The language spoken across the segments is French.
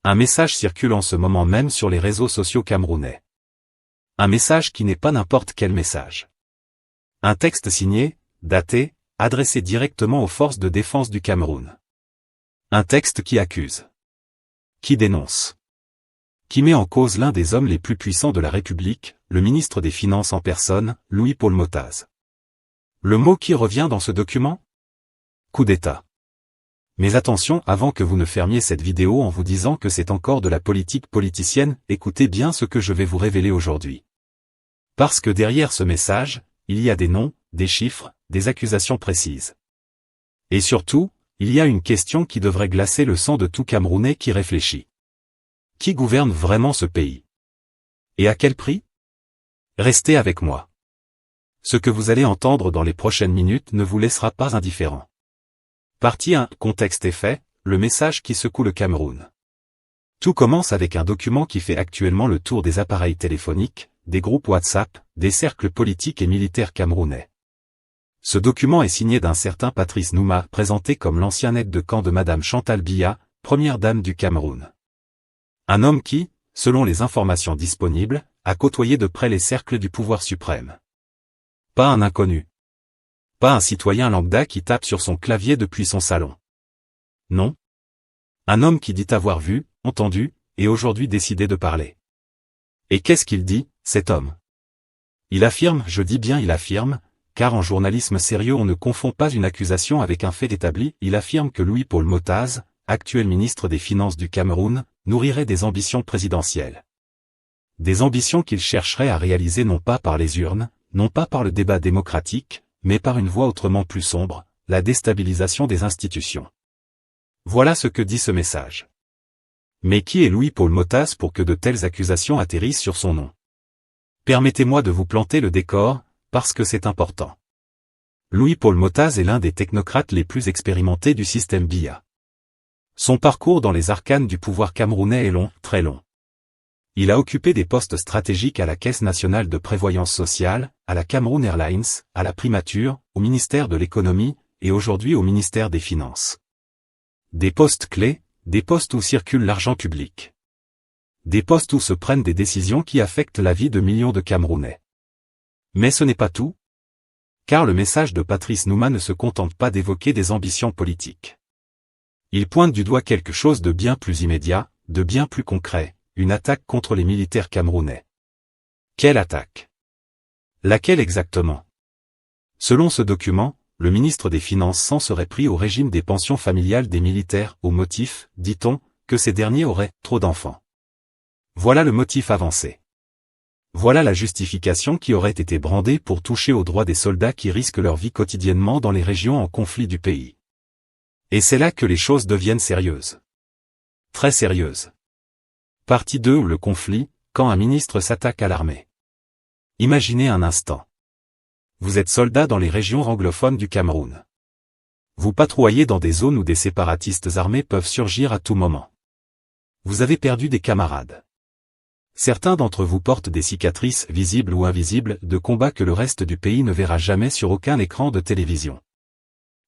Un message circule en ce moment même sur les réseaux sociaux camerounais. Un message qui n'est pas n'importe quel message. Un texte signé, daté, adressé directement aux forces de défense du Cameroun. Un texte qui accuse. Qui dénonce. Qui met en cause l'un des hommes les plus puissants de la République, le ministre des Finances en personne, Louis-Paul Motaz. Le mot qui revient dans ce document? Coup d'État. Mais attention, avant que vous ne fermiez cette vidéo en vous disant que c'est encore de la politique politicienne, écoutez bien ce que je vais vous révéler aujourd'hui. Parce que derrière ce message, il y a des noms, des chiffres, des accusations précises. Et surtout, il y a une question qui devrait glacer le sang de tout Camerounais qui réfléchit. Qui gouverne vraiment ce pays? Et à quel prix? Restez avec moi. Ce que vous allez entendre dans les prochaines minutes ne vous laissera pas indifférent. Partie 1. Contexte et fait, le message qui secoue le Cameroun. Tout commence avec un document qui fait actuellement le tour des appareils téléphoniques, des groupes WhatsApp, des cercles politiques et militaires camerounais. Ce document est signé d'un certain Patrice Nouma, présenté comme l'ancien aide de camp de Madame Chantal Biya, première dame du Cameroun. Un homme qui, selon les informations disponibles, a côtoyé de près les cercles du pouvoir suprême. Pas un inconnu. Pas un citoyen lambda qui tape sur son clavier depuis son salon. Non. Un homme qui dit avoir vu, entendu, et aujourd'hui décidé de parler. Et qu'est-ce qu'il dit, cet homme? Il affirme, je dis bien il affirme, car en journalisme sérieux on ne confond pas une accusation avec un fait établi, il affirme que Louis-Paul Motaz, actuel ministre des Finances du Cameroun, nourrirait des ambitions présidentielles. Des ambitions qu'il chercherait à réaliser non pas par les urnes, non pas par le débat démocratique, mais par une voie autrement plus sombre, la déstabilisation des institutions. Voilà ce que dit ce message. Mais qui est Louis-Paul Motaz pour que de telles accusations atterrissent sur son nom? Permettez-moi de vous planter le décor, parce que c'est important. Louis-Paul Motaz est l'un des technocrates les plus expérimentés du système Biya. Son parcours dans les arcanes du pouvoir camerounais est long, très long. Il a occupé des postes stratégiques à la Caisse nationale de prévoyance sociale, à la Cameroun Airlines, à la Primature, au ministère de l'économie, et aujourd'hui au ministère des Finances. Des postes clés, des postes où circule l'argent public. Des postes où se prennent des décisions qui affectent la vie de millions de Camerounais. Mais ce n'est pas tout. Car le message de Patrice Nouma ne se contente pas d'évoquer des ambitions politiques. Il pointe du doigt quelque chose de bien plus immédiat, de bien plus concret. Une attaque contre les militaires camerounais. Quelle attaque? Laquelle exactement? Selon ce document, le ministre des Finances s'en serait pris au régime des pensions familiales des militaires, au motif, dit-on, que ces derniers auraient trop d'enfants. Voilà le motif avancé. Voilà la justification qui aurait été brandée pour toucher aux droits des soldats qui risquent leur vie quotidiennement dans les régions en conflit du pays. Et c'est là que les choses deviennent sérieuses. Très sérieuses. Partie 2. Le conflit, quand un ministre s'attaque à l'armée. Imaginez un instant. Vous êtes soldat dans les régions anglophones du Cameroun. Vous patrouillez dans des zones où des séparatistes armés peuvent surgir à tout moment. Vous avez perdu des camarades. Certains d'entre vous portent des cicatrices visibles ou invisibles de combats que le reste du pays ne verra jamais sur aucun écran de télévision.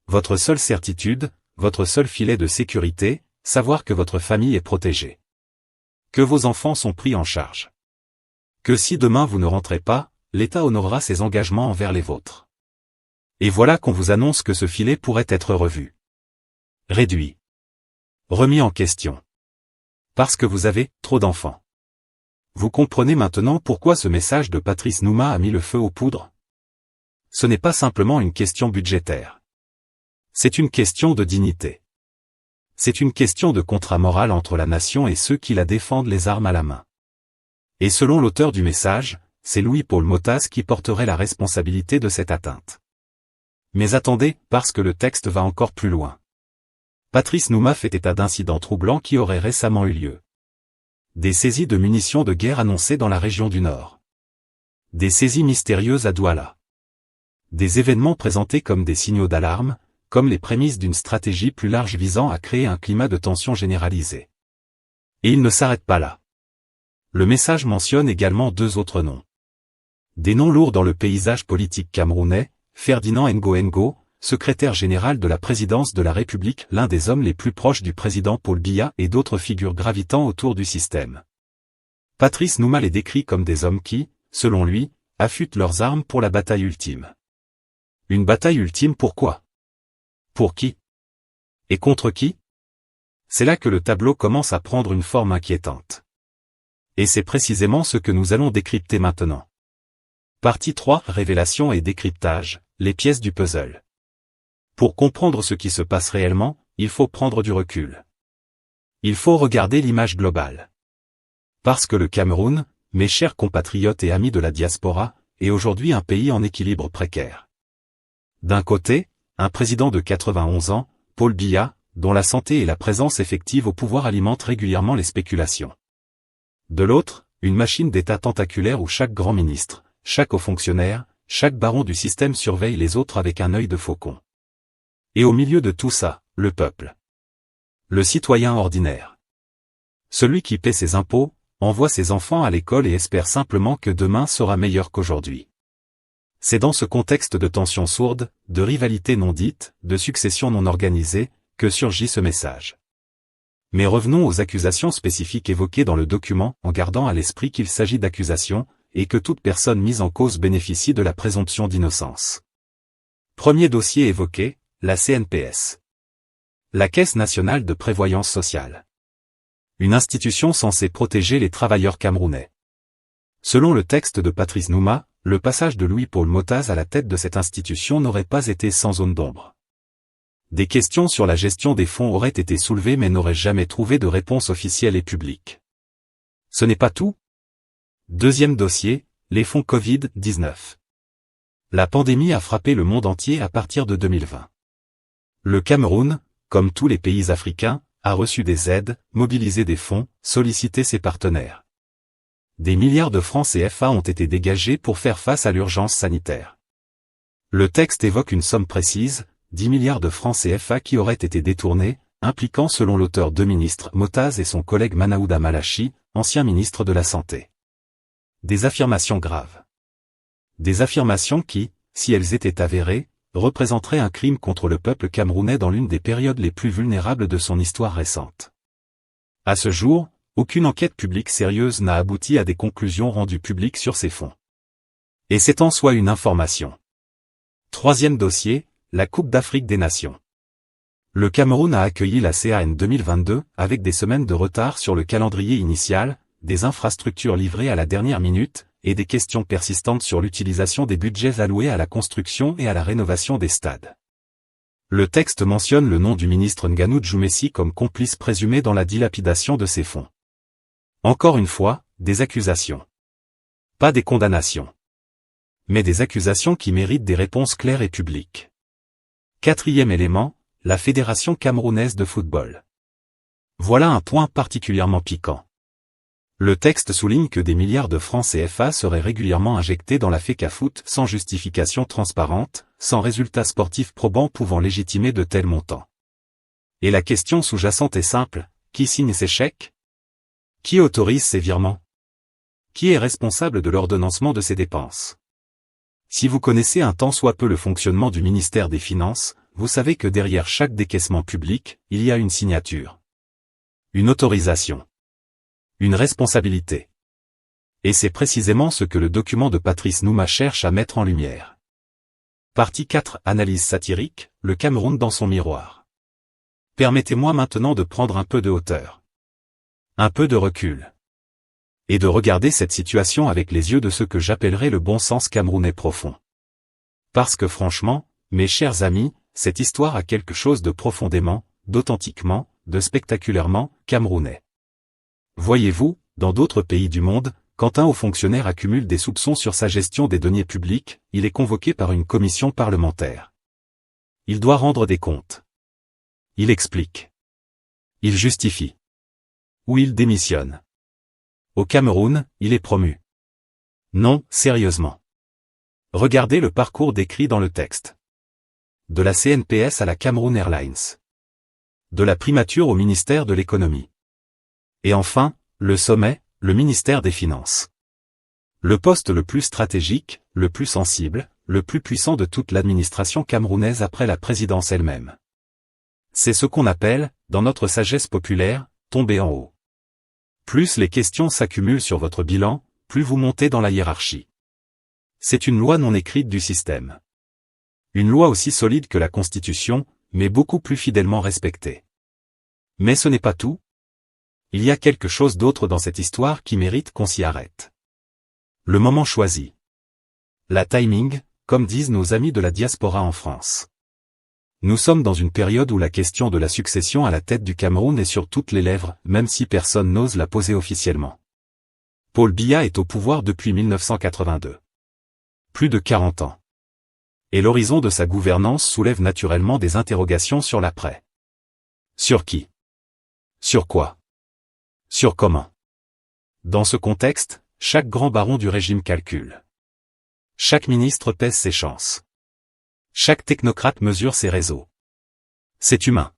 Votre seule certitude, votre seul filet de sécurité, savoir que votre famille est protégée. Que vos enfants sont pris en charge. Que si demain vous ne rentrez pas, l'État honorera ses engagements envers les vôtres. Et voilà qu'on vous annonce que ce filet pourrait être revu. Réduit. Remis en question. Parce que vous avez trop d'enfants. Vous comprenez maintenant pourquoi ce message de Patrice Nouma a mis le feu aux poudres? Ce n'est pas simplement une question budgétaire. C'est une question de dignité. C'est une question de contrat moral entre la nation et ceux qui la défendent les armes à la main. Et selon l'auteur du message, c'est Louis-Paul Motaz qui porterait la responsabilité de cette atteinte. Mais attendez, parce que le texte va encore plus loin. Patrice Nouma fait état d'incidents troublants qui auraient récemment eu lieu. Des saisies de munitions de guerre annoncées dans la région du Nord. Des saisies mystérieuses à Douala. Des événements présentés comme des signaux d'alarme, comme les prémices d'une stratégie plus large visant à créer un climat de tension généralisée. Et il ne s'arrête pas là. Le message mentionne également deux autres noms. Des noms lourds dans le paysage politique camerounais, Ferdinand Ngo, secrétaire général de la présidence de la République, l'un des hommes les plus proches du président Paul Biya et d'autres figures gravitant autour du système. Patrice Nouma les décrit comme des hommes qui, selon lui, affûtent leurs armes pour la bataille ultime. Une bataille ultime pourquoi? Pour qui? Et contre qui? C'est là que le tableau commence à prendre une forme inquiétante. Et c'est précisément ce que nous allons décrypter maintenant. Partie 3, révélation et décryptage, les pièces du puzzle. Pour comprendre ce qui se passe réellement, il faut prendre du recul. Il faut regarder l'image globale. Parce que le Cameroun, mes chers compatriotes et amis de la diaspora, est aujourd'hui un pays en équilibre précaire. D'un côté, un président de 91 ans, Paul Biya, dont la santé et la présence effective au pouvoir alimentent régulièrement les spéculations. De l'autre, une machine d'État tentaculaire où chaque grand ministre, chaque haut fonctionnaire, chaque baron du système surveille les autres avec un œil de faucon. Et au milieu de tout ça, le peuple. Le citoyen ordinaire. Celui qui paie ses impôts, envoie ses enfants à l'école et espère simplement que demain sera meilleur qu'aujourd'hui. C'est dans ce contexte de tensions sourdes, de rivalités non dites, de successions non organisées, que surgit ce message. Mais revenons aux accusations spécifiques évoquées dans le document, en gardant à l'esprit qu'il s'agit d'accusations, et que toute personne mise en cause bénéficie de la présomption d'innocence. Premier dossier évoqué, la CNPS. La Caisse nationale de prévoyance sociale. Une institution censée protéger les travailleurs camerounais. Selon le texte de Patrice Nouma, le passage de Louis-Paul Motaz à la tête de cette institution n'aurait pas été sans zone d'ombre. Des questions sur la gestion des fonds auraient été soulevées mais n'auraient jamais trouvé de réponse officielle et publique. Ce n'est pas tout. Deuxième dossier, les fonds Covid-19. La pandémie a frappé le monde entier à partir de 2020. Le Cameroun, comme tous les pays africains, a reçu des aides, mobilisé des fonds, sollicité ses partenaires. Des milliards de francs CFA ont été dégagés pour faire face à l'urgence sanitaire. Le texte évoque une somme précise, 10 milliards de francs CFA qui auraient été détournés, impliquant selon l'auteur deux ministres, Motaz et son collègue Manaouda Malachi, ancien ministre de la Santé. Des affirmations graves. Des affirmations qui, si elles étaient avérées, représenteraient un crime contre le peuple camerounais dans l'une des périodes les plus vulnérables de son histoire récente. À ce jour, aucune enquête publique sérieuse n'a abouti à des conclusions rendues publiques sur ces fonds. Et c'est en soi une information. Troisième dossier, la Coupe d'Afrique des Nations. Le Cameroun a accueilli la CAN 2022 avec des semaines de retard sur le calendrier initial, des infrastructures livrées à la dernière minute, et des questions persistantes sur l'utilisation des budgets alloués à la construction et à la rénovation des stades. Le texte mentionne le nom du ministre Nganou Djoumessi comme complice présumé dans la dilapidation de ces fonds. Encore une fois, des accusations. Pas des condamnations. Mais des accusations qui méritent des réponses claires et publiques. Quatrième élément, la Fédération camerounaise de football. Voilà un point particulièrement piquant. Le texte souligne que des milliards de francs CFA seraient régulièrement injectés dans la FECAFOOT sans justification transparente, sans résultat sportif probant pouvant légitimer de tels montants. Et la question sous-jacente est simple, qui signe ces chèques? Qui autorise ces virements? Qui est responsable de l'ordonnancement de ces dépenses? Si vous connaissez un tant soit peu le fonctionnement du ministère des Finances, vous savez que derrière chaque décaissement public, il y a une signature. Une autorisation. Une responsabilité. Et c'est précisément ce que le document de Patrice Nouma cherche à mettre en lumière. Partie 4, analyse satirique, le Cameroun dans son miroir. Permettez-moi maintenant de prendre un peu de hauteur. Un peu de recul. Et de regarder cette situation avec les yeux de ce que j'appellerais le bon sens camerounais profond. Parce que franchement, mes chers amis, cette histoire a quelque chose de profondément, d'authentiquement, de spectaculairement, camerounais. Voyez-vous, dans d'autres pays du monde, quand un haut fonctionnaire accumule des soupçons sur sa gestion des deniers publics, il est convoqué par une commission parlementaire. Il doit rendre des comptes. Il explique. Il justifie. Ou il démissionne. Au Cameroun, il est promu. Non, sérieusement. Regardez le parcours décrit dans le texte. De la CNPS à la Cameroun Airlines. De la primature au ministère de l'économie. Et enfin, le sommet, le ministère des Finances. Le poste le plus stratégique, le plus sensible, le plus puissant de toute l'administration camerounaise après la présidence elle-même. C'est ce qu'on appelle, dans notre sagesse populaire, tomber en haut. Plus les questions s'accumulent sur votre bilan, plus vous montez dans la hiérarchie. C'est une loi non écrite du système. Une loi aussi solide que la Constitution, mais beaucoup plus fidèlement respectée. Mais ce n'est pas tout. Il y a quelque chose d'autre dans cette histoire qui mérite qu'on s'y arrête. Le moment choisi. La timing, comme disent nos amis de la diaspora en France. Nous sommes dans une période où la question de la succession à la tête du Cameroun est sur toutes les lèvres, même si personne n'ose la poser officiellement. Paul Biya est au pouvoir depuis 1982. Plus de 40 ans. Et l'horizon de sa gouvernance soulève naturellement des interrogations sur l'après. Sur qui? Sur quoi? Sur comment? Dans ce contexte, chaque grand baron du régime calcule. Chaque ministre pèse ses chances. Chaque technocrate mesure ses réseaux. C'est humain.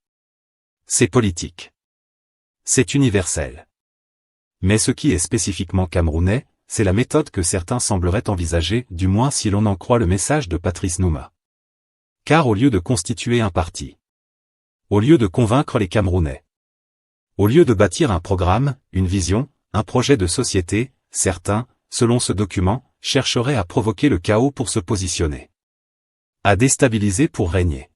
C'est politique. C'est universel. Mais ce qui est spécifiquement camerounais, c'est la méthode que certains sembleraient envisager, du moins si l'on en croit le message de Patrice Nouma. Car au lieu de constituer un parti, au lieu de convaincre les Camerounais, au lieu de bâtir un programme, une vision, un projet de société, certains, selon ce document, chercheraient à provoquer le chaos pour se positionner. À déstabiliser pour régner.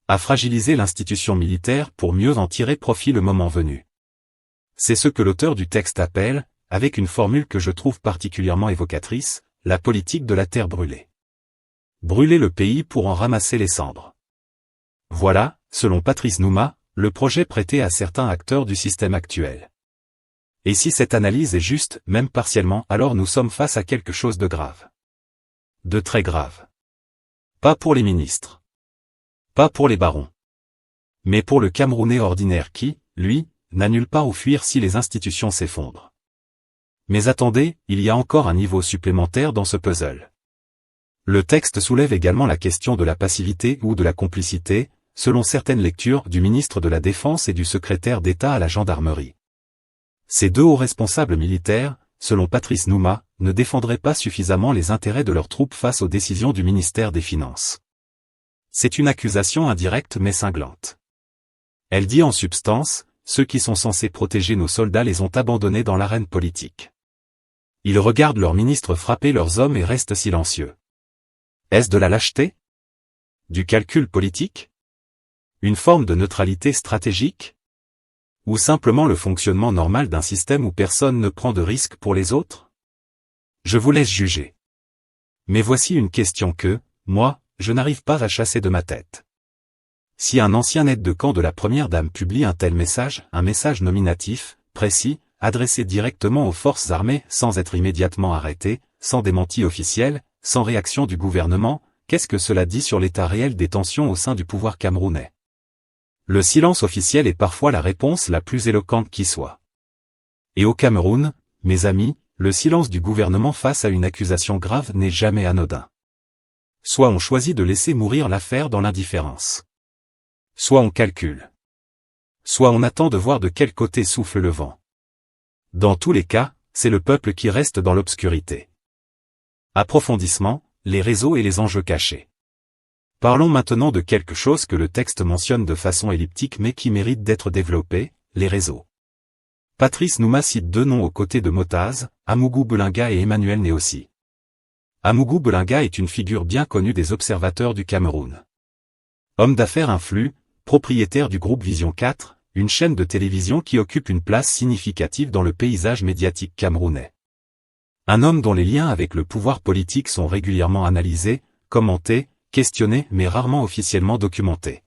À fragiliser l'institution militaire pour mieux en tirer profit le moment venu. C'est ce que l'auteur du texte appelle, avec une formule que je trouve particulièrement évocatrice, la politique de la terre brûlée. Brûler le pays pour en ramasser les cendres. Voilà, selon Patrice Nouma, le projet prêté à certains acteurs du système actuel. Et si cette analyse est juste, même partiellement, alors nous sommes face à quelque chose de grave. De très grave. Pas pour les ministres. Pas pour les barons. Mais pour le Camerounais ordinaire qui, lui, n'a nulle part où fuir si les institutions s'effondrent. Mais attendez, il y a encore un niveau supplémentaire dans ce puzzle. Le texte soulève également la question de la passivité ou de la complicité, selon certaines lectures du ministre de la Défense et du secrétaire d'État à la gendarmerie. Ces deux hauts responsables militaires, selon Patrice Nouma, ne défendraient pas suffisamment les intérêts de leurs troupes face aux décisions du ministère des Finances. C'est une accusation indirecte mais cinglante. Elle dit en substance, ceux qui sont censés protéger nos soldats les ont abandonnés dans l'arène politique. Ils regardent leurs ministres frapper leurs hommes et restent silencieux. Est-ce de la lâcheté? Du calcul politique? Une forme de neutralité stratégique? Ou simplement le fonctionnement normal d'un système où personne ne prend de risques pour les autres? Je vous laisse juger. Mais voici une question que, moi, je n'arrive pas à chasser de ma tête. Si un ancien aide de camp de la première dame publie un tel message, un message nominatif, précis, adressé directement aux forces armées sans être immédiatement arrêté, sans démenti officiel, sans réaction du gouvernement, qu'est-ce que cela dit sur l'état réel des tensions au sein du pouvoir camerounais? Le silence officiel est parfois la réponse la plus éloquente qui soit. Et au Cameroun, mes amis, le silence du gouvernement face à une accusation grave n'est jamais anodin. Soit on choisit de laisser mourir l'affaire dans l'indifférence. Soit on calcule. Soit on attend de voir de quel côté souffle le vent. Dans tous les cas, c'est le peuple qui reste dans l'obscurité. Approfondissement, les réseaux et les enjeux cachés. Parlons maintenant de quelque chose que le texte mentionne de façon elliptique mais qui mérite d'être développé, les réseaux. Patrice Nouma cite deux noms aux côtés de Motaz, Amougou Belinga et Emmanuel Néossi. Amougou Belinga est une figure bien connue des observateurs du Cameroun. Homme d'affaires influent, propriétaire du groupe Vision 4, une chaîne de télévision qui occupe une place significative dans le paysage médiatique camerounais. Un homme dont les liens avec le pouvoir politique sont régulièrement analysés, commentés, questionnés mais rarement officiellement documentés.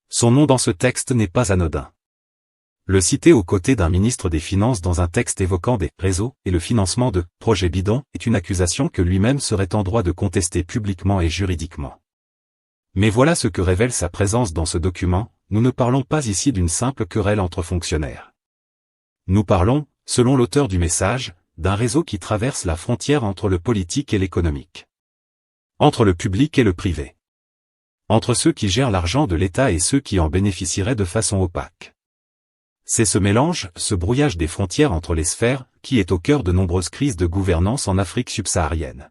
Son nom dans ce texte n'est pas anodin. Le citer aux côtés d'un ministre des Finances dans un texte évoquant des réseaux et le financement de projets bidons est une accusation que lui-même serait en droit de contester publiquement et juridiquement. Mais voilà ce que révèle sa présence dans ce document, nous ne parlons pas ici d'une simple querelle entre fonctionnaires. Nous parlons, selon l'auteur du message, d'un réseau qui traverse la frontière entre le politique et l'économique. Entre le public et le privé. Entre ceux qui gèrent l'argent de l'État et ceux qui en bénéficieraient de façon opaque. C'est ce mélange, ce brouillage des frontières entre les sphères, qui est au cœur de nombreuses crises de gouvernance en Afrique subsaharienne.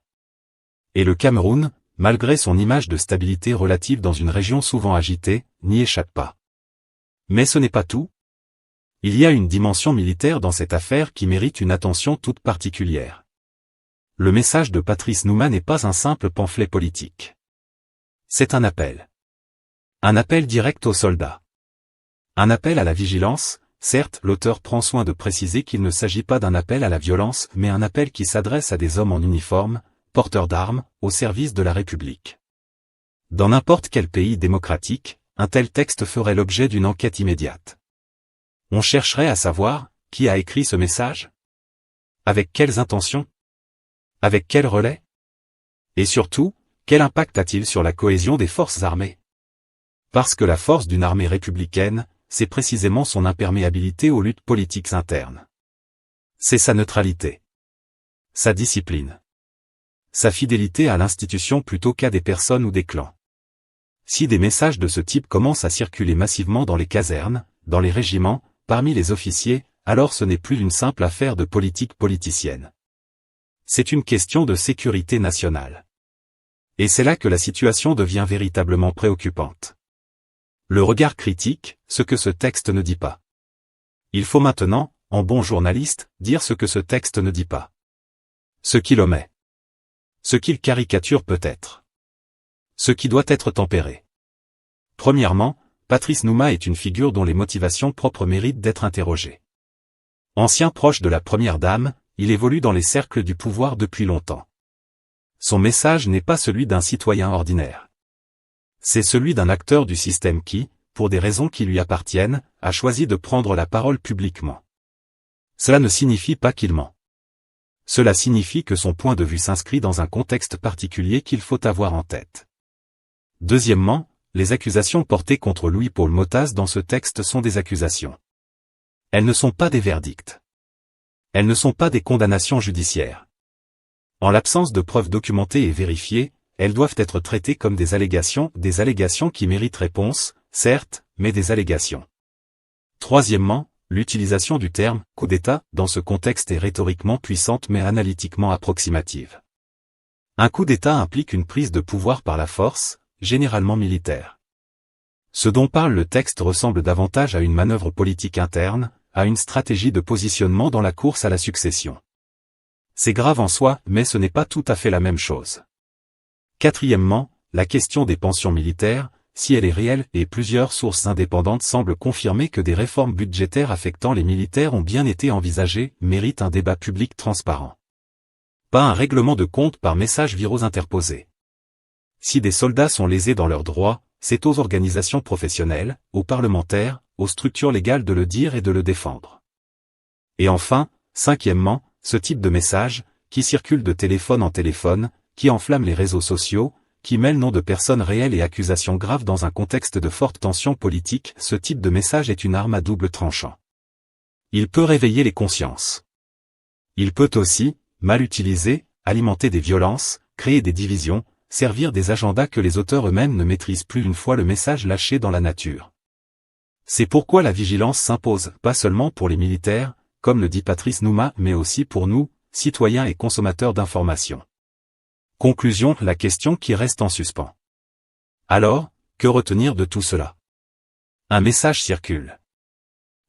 Et le Cameroun, malgré son image de stabilité relative dans une région souvent agitée, n'y échappe pas. Mais ce n'est pas tout. Il y a une dimension militaire dans cette affaire qui mérite une attention toute particulière. Le message de Patrice Nouma n'est pas un simple pamphlet politique. C'est un appel. Un appel direct aux soldats. Un appel à la vigilance. Certes, l'auteur prend soin de préciser qu'il ne s'agit pas d'un appel à la violence, mais un appel qui s'adresse à des hommes en uniforme, porteurs d'armes, au service de la République. Dans n'importe quel pays démocratique, un tel texte ferait l'objet d'une enquête immédiate. On chercherait à savoir, qui a écrit ce message? Avec quelles intentions? Avec quel relais? Et surtout, quel impact a-t-il sur la cohésion des forces armées? Parce que la force d'une armée républicaine, c'est précisément son imperméabilité aux luttes politiques internes. C'est sa neutralité. Sa discipline. Sa fidélité à l'institution plutôt qu'à des personnes ou des clans. Si des messages de ce type commencent à circuler massivement dans les casernes, dans les régiments, parmi les officiers, alors ce n'est plus une simple affaire de politique politicienne. C'est une question de sécurité nationale. Et c'est là que la situation devient véritablement préoccupante. Le regard critique, ce que ce texte ne dit pas. Il faut maintenant, en bon journaliste, dire ce que ce texte ne dit pas. Ce qu'il omet. Ce qu'il caricature peut-être. Ce qui doit être tempéré. Premièrement, Patrice Nouma est une figure dont les motivations propres méritent d'être interrogées. Ancien proche de la Première Dame, il évolue dans les cercles du pouvoir depuis longtemps. Son message n'est pas celui d'un citoyen ordinaire. C'est celui d'un acteur du système qui, pour des raisons qui lui appartiennent, a choisi de prendre la parole publiquement. Cela ne signifie pas qu'il ment. Cela signifie que son point de vue s'inscrit dans un contexte particulier qu'il faut avoir en tête. Deuxièmement, les accusations portées contre Louis-Paul Motaz dans ce texte sont des accusations. Elles ne sont pas des verdicts. Elles ne sont pas des condamnations judiciaires. En l'absence de preuves documentées et vérifiées, elles doivent être traitées comme des allégations qui méritent réponse, certes, mais des allégations. Troisièmement, l'utilisation du terme « coup d'État » dans ce contexte est rhétoriquement puissante mais analytiquement approximative. Un coup d'État implique une prise de pouvoir par la force, généralement militaire. Ce dont parle le texte ressemble davantage à une manœuvre politique interne, à une stratégie de positionnement dans la course à la succession. C'est grave en soi, mais ce n'est pas tout à fait la même chose. Quatrièmement, la question des pensions militaires, si elle est réelle, et plusieurs sources indépendantes semblent confirmer que des réformes budgétaires affectant les militaires ont bien été envisagées, méritent un débat public transparent. Pas un règlement de compte par messages viraux interposés. Si des soldats sont lésés dans leurs droits, c'est aux organisations professionnelles, aux parlementaires, aux structures légales de le dire et de le défendre. Et enfin, cinquièmement, ce type de message, qui circule de téléphone en téléphone, qui enflamme les réseaux sociaux, qui mêle nom de personnes réelles et accusations graves dans un contexte de forte tension politique, ce type de message est une arme à double tranchant. Il peut réveiller les consciences. Il peut aussi, mal utilisé, alimenter des violences, créer des divisions, servir des agendas que les auteurs eux-mêmes ne maîtrisent plus une fois le message lâché dans la nature. C'est pourquoi la vigilance s'impose, pas seulement pour les militaires, comme le dit Patrice Nouma, mais aussi pour nous, citoyens et consommateurs d'informations. Conclusion, la question qui reste en suspens. Alors, que retenir de tout cela? Un message circule.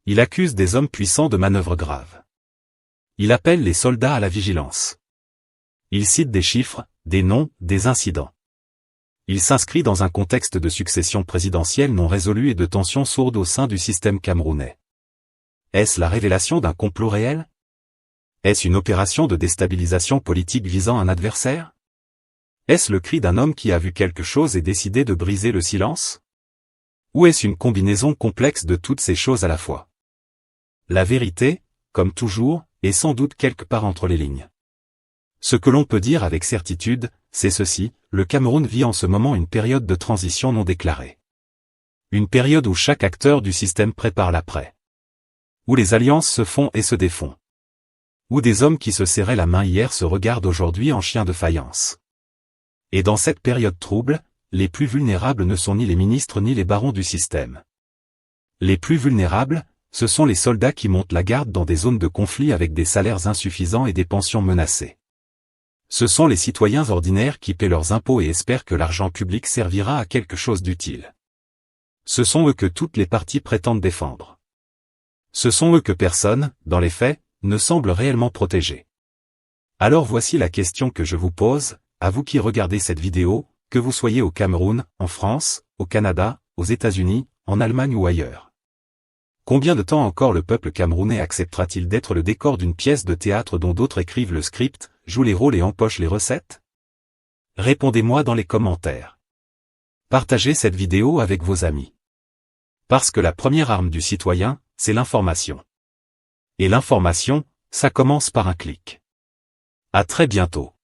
Il accuse des hommes puissants de manœuvres graves. Il appelle les soldats à la vigilance. Il cite des chiffres, des noms, des incidents. Il s'inscrit dans un contexte de succession présidentielle non résolue et de tensions sourdes au sein du système camerounais. Est-ce la révélation d'un complot réel? Est-ce une opération de déstabilisation politique visant un adversaire? Est-ce le cri d'un homme qui a vu quelque chose et décidé de briser le silence? Ou est-ce une combinaison complexe de toutes ces choses à la fois? La vérité, comme toujours, est sans doute quelque part entre les lignes. Ce que l'on peut dire avec certitude, c'est ceci, le Cameroun vit en ce moment une période de transition non déclarée. Une période où chaque acteur du système prépare l'après. Où les alliances se font et se défont. Où des hommes qui se serraient la main hier se regardent aujourd'hui en chiens de faïence. Et dans cette période trouble, les plus vulnérables ne sont ni les ministres ni les barons du système. Les plus vulnérables, ce sont les soldats qui montent la garde dans des zones de conflit avec des salaires insuffisants et des pensions menacées. Ce sont les citoyens ordinaires qui paient leurs impôts et espèrent que l'argent public servira à quelque chose d'utile. Ce sont eux que toutes les parties prétendent défendre. Ce sont eux que personne, dans les faits, ne semble réellement protéger. Alors voici la question que je vous pose, à vous qui regardez cette vidéo, que vous soyez au Cameroun, en France, au Canada, aux États-Unis, en Allemagne ou ailleurs. Combien de temps encore le peuple camerounais acceptera-t-il d'être le décor d'une pièce de théâtre dont d'autres écrivent le script, jouent les rôles et empochent les recettes? Répondez-moi dans les commentaires. Partagez cette vidéo avec vos amis. Parce que la première arme du citoyen, c'est l'information. Et l'information, ça commence par un clic. À très bientôt.